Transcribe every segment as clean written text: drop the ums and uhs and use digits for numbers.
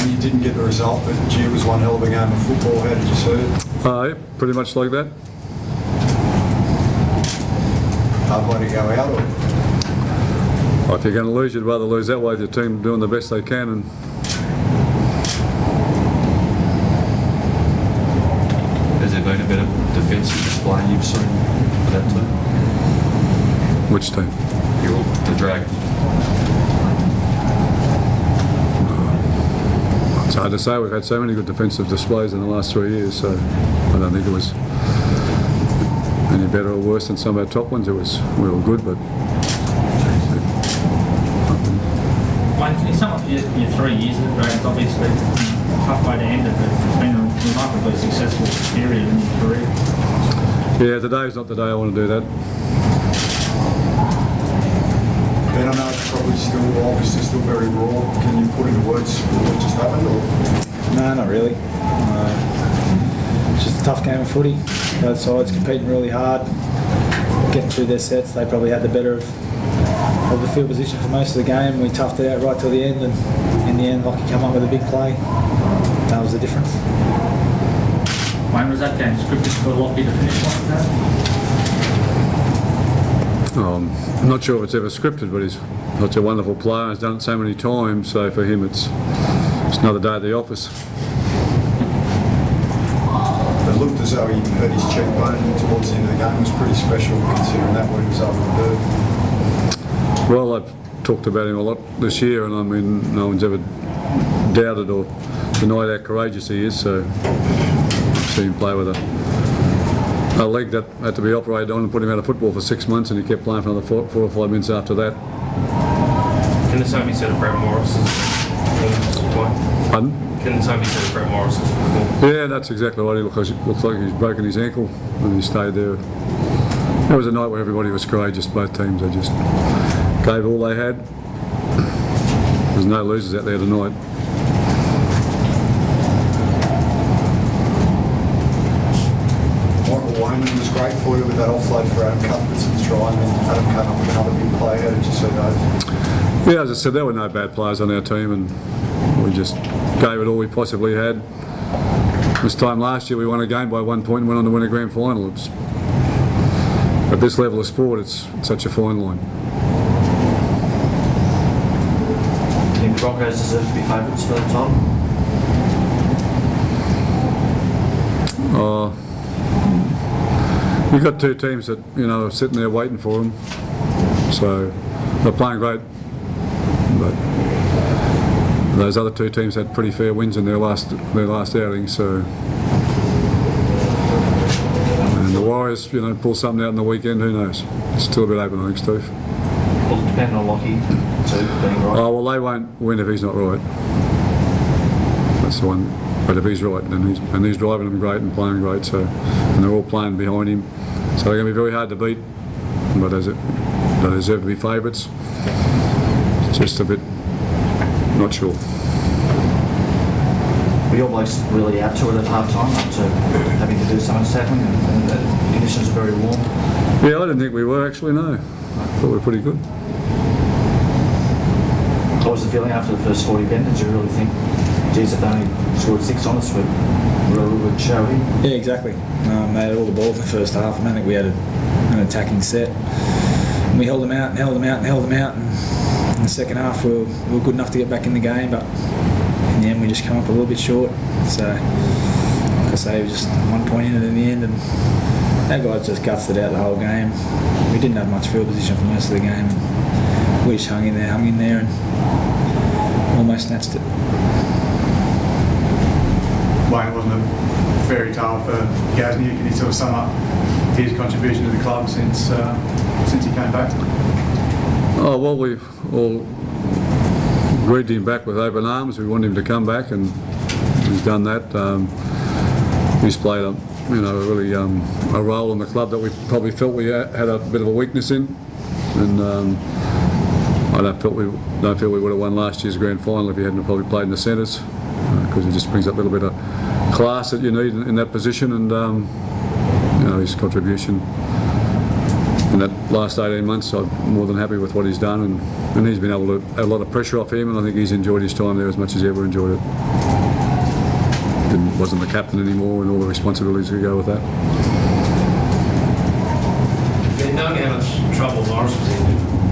You didn't get the result, but gee, it was one hell of a game of football. How did you see it? Yeah, pretty much like that. Hard way to go out, or? Well, if you're going to lose, you'd rather lose that way if your team doing the best they can. And has there been a bit of defensive display you've seen for that team? which team? The Dragons. It's hard to say. We've had so many good defensive displays in the last 3 years, so I don't think it was any better or worse than some of our top ones. We were good, but Can you sum up your 3 years at the Dragons? Obviously, halfway to end of it, it's been a remarkably successful period in your career. yeah, today's not the day I want to do that. Ben, I know it's probably obviously still very raw. Can you put into words what just happened? Or? No, not really. It's just a tough game of footy. Both sides competing really hard, getting through their sets. They probably had the better of the field position for most of the game. We toughed it out right till the end, and in the end, Lockie came up with a big play. That was the difference. Wayne, was that game scripted for Lockie to finish like that? I'm not sure if it's ever scripted, but he's such a wonderful player. He's done it so many times, so for him it's another day at the office. It looked as though he hurt his cheekbone towards the end of the game. It was pretty special considering that what he was able to do. Well, I've talked about him a lot this year, and I mean, no one's ever doubted or denied how courageous he is, so I've seen him play with a leg that had to be operated on and put him out of football for 6 months, and he kept playing for another 4 or 5 minutes after that. Can the same be said of Brett Morris's performance? Pardon? Can the same be said of Brett Morris's performance? Yeah, that's exactly right. He looks like he's broken his ankle, and he stayed there. It was a night where everybody was courageous, both teams. They just gave all they had. There's no losers out there tonight. It was great for you with that offload for Adam Cuthbertson's try, and then Adam came up with another big play. How did you see those? Yeah, as I said, there were no bad players on our team, and we just gave it all we possibly had. This time last year we won a game by 1 point and went on to win a grand final. At this level of sport, it's such a fine line. Do you think the Broncos deserve to be favourites for the title? You've got two teams that are sitting there waiting for them, so they're playing great. But those other two teams had pretty fair wins in their last outing. So, and the Warriors, pull something out in the weekend. Who knows? It's still a bit open, I think, Steve. Well, depending on Lockie too being right. Oh well, they won't win if he's not right. That's the one. But if he's right, and he's driving them great and playing great, and they're all playing behind him, so they're going to be very hard to beat. But they deserve to be favourites. Just a bit not sure. Were your blokes really out to it at half time after having to do so much tackling, and the conditions are very warm? Yeah, I didn't think we were actually. No, I thought we were pretty good. What was the feeling after the first 40 Ben? Did you really think, geez, if they only scored 6 on us, we really would show him? Yeah, exactly. Made all the balls in the first half. I don't think we had an attacking set. And we held them out and held them out and held them out. And in the second half, we were good enough to get back in the game, but in the end, we just come up a little bit short. So, like I say, it was just 1 point in it in the end, and our guys just gutsed it out the whole game. We didn't have much field position for most of the game. We just hung in there, and almost snatched it. Wayne, it wasn't a fairy tale for Gasnier. Can you sort of sum up his contribution to the club since he came back? Oh well, we've all greeted him back with open arms. We wanted him to come back, and he's done that. He's played a really a role in the club that we probably felt we had a bit of a weakness in, and I don't feel we would have won last year's grand final if he hadn't probably played in the centres, because he just brings up a little bit of class that you need in that position, and his contribution in that last 18 months, I'm more than happy with what he's done, and he's been able to have a lot of pressure off him, and I think he's enjoyed his time there as much as he ever enjoyed it. Wasn't the captain anymore, and all the responsibilities that go with that. Knowing how much trouble Morris was in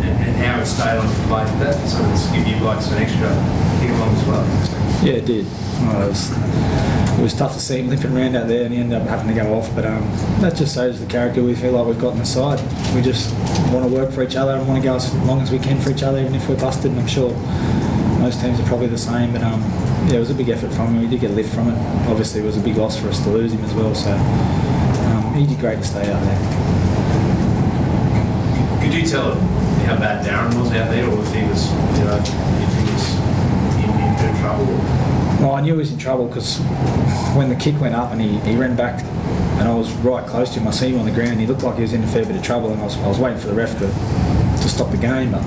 and how it stayed on the plate, that sort of give you like some extra kick along as well. Yeah, it did. Well, it was tough to see him limping around out there, and he ended up having to go off. But that just shows the character we feel like we've got on the side. We just want to work for each other and want to go as long as we can for each other, even if we're busted. And I'm sure most teams are probably the same. But yeah, it was a big effort from him. We did get a lift from it. Obviously, it was a big loss for us to lose him as well. So he did great to stay out there. Could you tell how bad Darren was out there, or if he was, if he was in trouble? Well, I knew he was in trouble because when the kick went up and he ran back, and I was right close to him, I see him on the ground. He looked like he was in a fair bit of trouble, and I was waiting for the ref to stop the game, but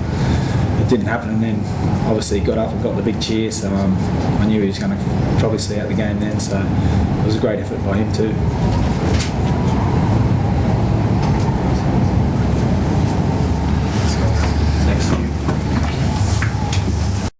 it didn't happen. And then obviously he got up and got the big cheer, so I knew he was going to probably see out the game then. So it was a great effort by him too.